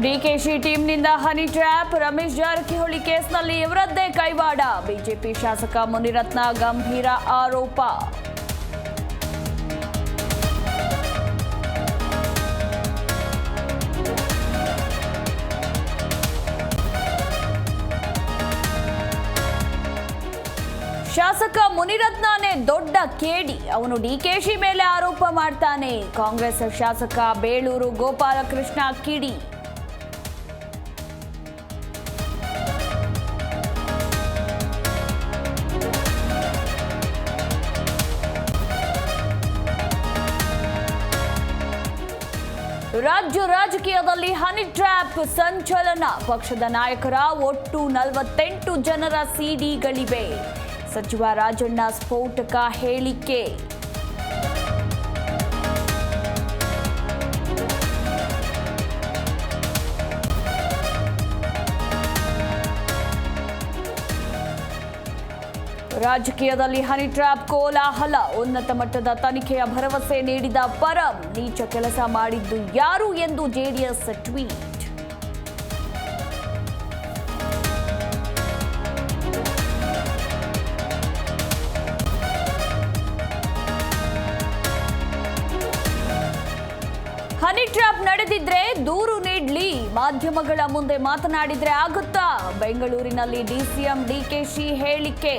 DKShi ಟೀಮ್ನಿಂದ honey trap, Ramesh Jarkiholi ಕೇಸ್ನಲ್ಲಿ ಇವರದ್ದೇ ಕೈವಾಡ, BJP ಶಾಸಕ ಮುನಿರತ್ನ ಗಂಭೀರ ಆರೋಪ. ಶಾಸಕ ಮುನಿರತ್ನನೇ ದೊಡ್ಡ ಕೇಡಿ, ಅವನು ಡಿಕೆಶಿ ಮೇಲೆ ಆರೋಪ ಮಾಡ್ತಾನೆ. ಕಾಂಗ್ರೆಸ್ ಶಾಸಕ ಬೇಳೂರು ಗೋಪಾಲಕೃಷ್ಣ ಕಿಡಿ. ರಾಜ್ಯ ರಾಜಕೀಯದಲ್ಲಿ ಹನಿ ಟ್ರ್ಯಾಪ್ ಸಂಚಲನ. ಪಕ್ಷದ ನಾಯಕರ ಒಟ್ಟು 48 ಜನರ ಸಿಡಿಗಳಿವೆ. ಸಚಿವ ರಾಜಣ್ಣ ಸ್ಫೋಟಕ ಹೇಳಿಕೆ. ರಾಜಕೀಯದಲ್ಲಿ ಹನಿ ಟ್ರ್ಯಾಪ್ ಕೋಲಾಹಲ. ಉನ್ನತ ಮಟ್ಟದ ತನಿಖೆಯ ಭರವಸೆ ನೀಡಿದ ಪರಂ, ನೀಚ ಕೆಲಸ ಮಾಡಿದ್ದು ಯಾರು ಎಂದು ಜೆಡಿಎಸ್ ಟ್ವೀಟ್. ಹನಿ ಟ್ರ್ಯಾಪ್ ನಡೆದಿದ್ರೆ ದೂರು ನೀಡ್ಲಿ, ಮಾಧ್ಯಮಗಳ ಮುಂದೆ ಮಾತನಾಡಿದ್ರೆ ಆಗುತ್ತಾ? ಬೆಂಗಳೂರಿನಲ್ಲಿ ಡಿಸಿಎಂ ಡಿಕೆಶಿ ಹೇಳಿಕೆ.